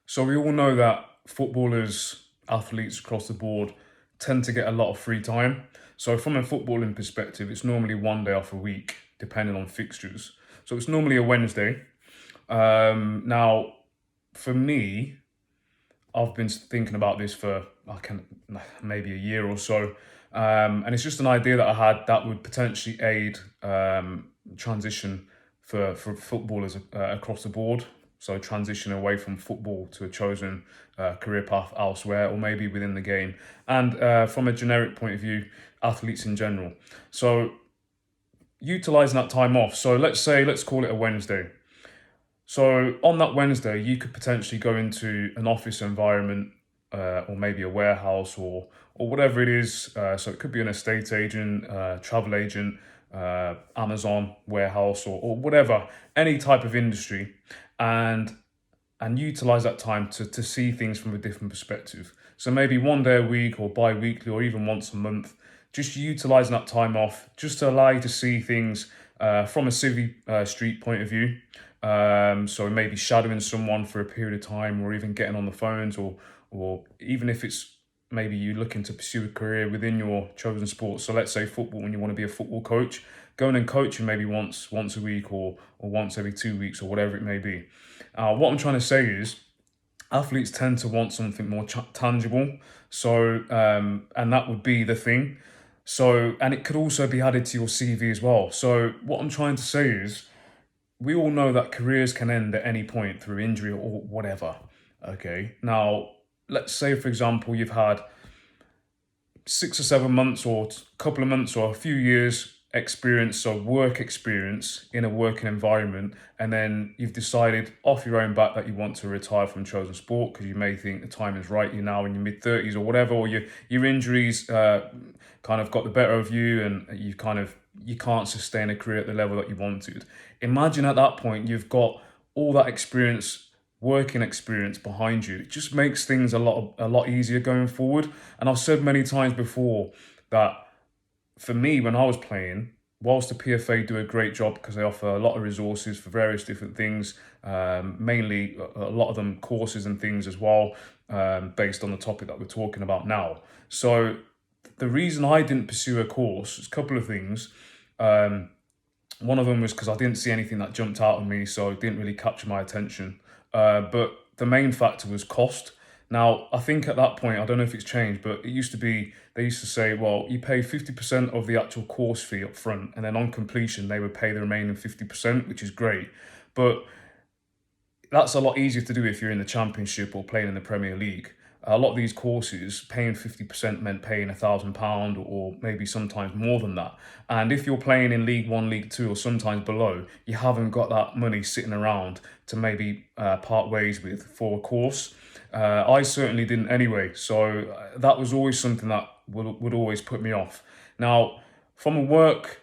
So we all know that footballers, athletes across the board tend to get a lot of free time. So from a footballing perspective, it's normally one day off a week, depending on fixtures. So it's normally a Wednesday. Now, for me, I've been thinking about this for maybe a year or so, and it's just an idea that I had that would potentially aid transition for footballers across the board. So transition away from football to a chosen career path elsewhere, or maybe within the game, and from a generic point of view, athletes in general. So utilizing that time off. So let's call it a Wednesday. So on that Wednesday, you could potentially go into an office environment, or maybe a warehouse, or whatever it is. So it could be an estate agent, travel agent, Amazon warehouse, or whatever, any type of industry, and utilize that time to see things from a different perspective. So maybe one day a week, or bi-weekly, or even once a month, just utilizing that time off just to allow you to see things from a civvy street point of view. So maybe shadowing someone for a period of time, or even getting on the phones, or even if it's maybe you looking to pursue a career within your chosen sport. So let's say football, when you want to be a football coach, going and coaching maybe once a week, or once every 2 weeks, or whatever it may be. What I'm trying to say is, athletes tend to want something more tangible. So, and that would be the thing. So, and it could also be added to your CV as well. So, what I'm trying to say is, we all know that careers can end at any point through injury or whatever. Okay. Now, let's say, for example, you've had 6 or 7 months, or a couple of months, or a few years experience, so work experience in a working environment, and then you've decided off your own back that you want to retire from chosen sport because you may think the time is right. You're now in your mid 30s or whatever, or your injuries kind of got the better of you, and you can't sustain a career at the level that you wanted. Imagine at that point you've got all that experience, working experience behind you. It just makes things a lot easier going forward. And I've said many times before that for me, when I was playing, whilst the PFA do a great job because they offer a lot of resources for various different things, mainly a lot of them courses and things as well, based on the topic that we're talking about now. So the reason I didn't pursue a course is a couple of things. Um, One of them was because I didn't see anything that jumped out at me, so it didn't really capture my attention. But the main factor was cost. Now, I think at that point, I don't know if it's changed, but it used to be, they used to say, well, you pay 50% of the actual course fee up front, and then on completion, they would pay the remaining 50%, which is great. But that's a lot easier to do if you're in the Championship or playing in the Premier League. A lot of these courses, paying 50% meant paying £1,000, or maybe sometimes more than that. And if you're playing in League One, League Two, or sometimes below, you haven't got that money sitting around to maybe part ways with for a course. I certainly didn't anyway. So that was always something that would always put me off. Now, from a work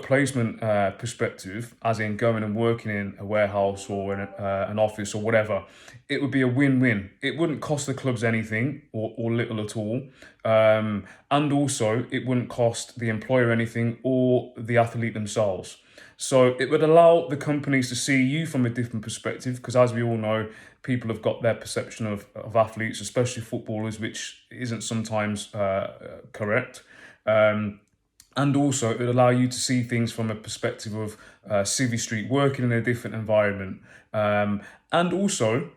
placement perspective, as in going and working in a warehouse, or in an office, or whatever, it would be a win-win. It wouldn't cost the clubs anything, or little at all. And also, it wouldn't cost the employer anything, or the athlete themselves. So it would allow the companies to see you from a different perspective, because as we all know, people have got their perception of athletes, especially footballers, which isn't sometimes correct. And also, it would allow you to see things from a perspective of Civvy Street, working in a different environment. And also,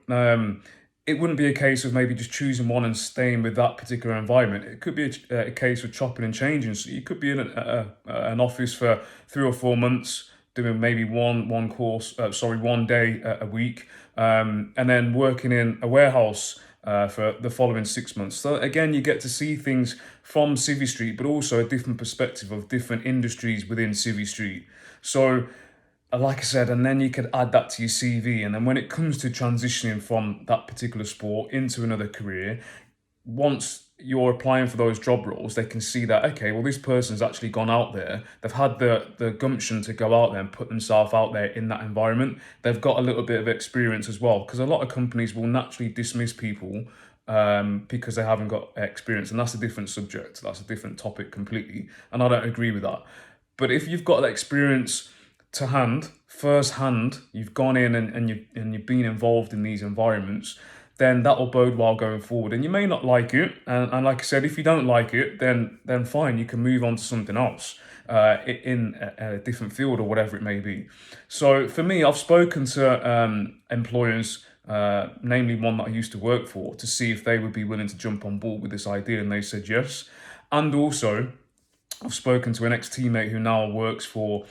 it wouldn't be a case of maybe just choosing one and staying with that particular environment. It could be a case of chopping and changing. So you could be in an office for 3 or 4 months, doing maybe one day a week, and then working in a warehouse for the following 6 months. So again, you get to see things from Civvy Street, but also a different perspective of different industries within Civvy Street. So, like I said, and then you could add that to your CV. And then when it comes to transitioning from that particular sport into another career, once you're applying for those job roles, they can see that, okay, well, this person's actually gone out there. They've had the gumption to go out there and put themselves out there in that environment. They've got a little bit of experience as well, because a lot of companies will naturally dismiss people because they haven't got experience. And that's a different subject. That's a different topic completely. And I don't agree with that. But if you've got that experience to hand firsthand, you've gone in and you've been involved in these environments, then that will bode well going forward. And you may not like it, and like I said, if you don't like it, then fine, you can move on to something else in a different field or whatever it may be. So for me, I've spoken to employers, namely one that I used to work for, to see if they would be willing to jump on board with this idea, and they said yes. And also, I've spoken to an ex-teammate who now works for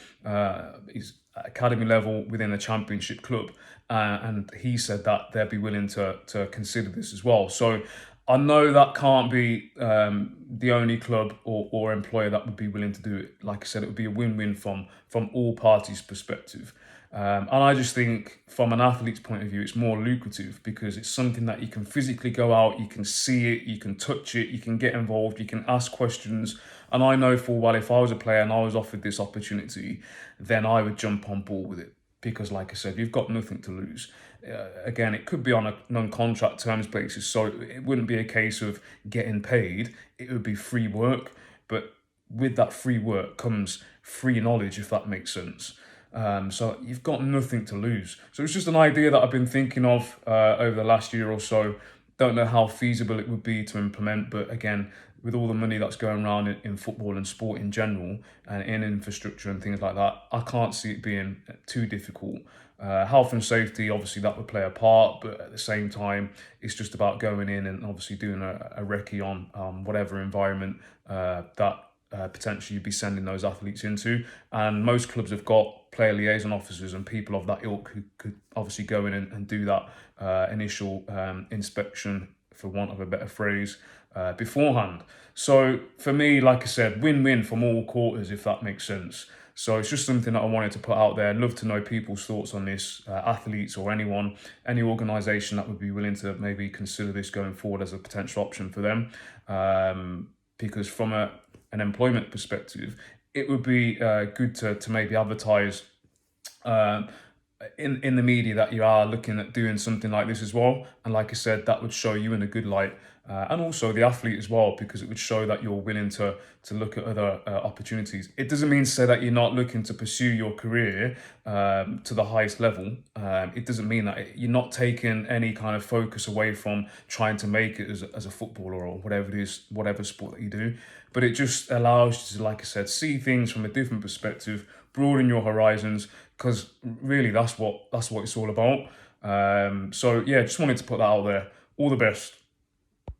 his academy level within a championship club, and he said that they'd be willing to consider this as well. So I know that can't be the only club or employer that would be willing to do it. Like I said, it would be a win-win from all parties' perspective. And I just think from an athlete's point of view, it's more lucrative because it's something that you can physically go out, you can see it, you can touch it, you can get involved, you can ask questions. And I know full well if I was a player and I was offered this opportunity, then I would jump on board with it. Because like I said, you've got nothing to lose. Again, it could be on a non-contract terms basis, so it wouldn't be a case of getting paid. It would be free work. But with that free work comes free knowledge, if that makes sense. So you've got nothing to lose. So it's just an idea that I've been thinking of over the last year or so. Don't know how feasible it would be to implement, but again, with all the money that's going around in football and sport in general and in infrastructure and things like that, I can't see it being too difficult. Health and safety, obviously that would play a part, but at the same time, it's just about going in and obviously doing a recce on whatever environment that potentially you'd be sending those athletes into. And most clubs have got player liaison officers and people of that ilk who could obviously go in and do that initial inspection, for want of a better phrase, beforehand. So for me, like I said, win-win from all quarters, if that makes sense. So it's just something that I wanted to put out there. I'd love to know people's thoughts on this, athletes or anyone, any organisation that would be willing to maybe consider this going forward as a potential option for them. Because from an employment perspective, it would be good to maybe advertise in the media that you are looking at doing something like this as well. And like I said, that would show you in a good light, and also the athlete as well, because it would show that you're willing to look at other opportunities. It doesn't mean to say that you're not looking to pursue your career to the highest level. It doesn't mean that you're not taking any kind of focus away from trying to make it as a footballer or whatever it is, whatever sport that you do. But it just allows you to, like I said, see things from a different perspective, broaden your horizons, because really that's what it's all about. So yeah, just wanted to put that out there. All the best.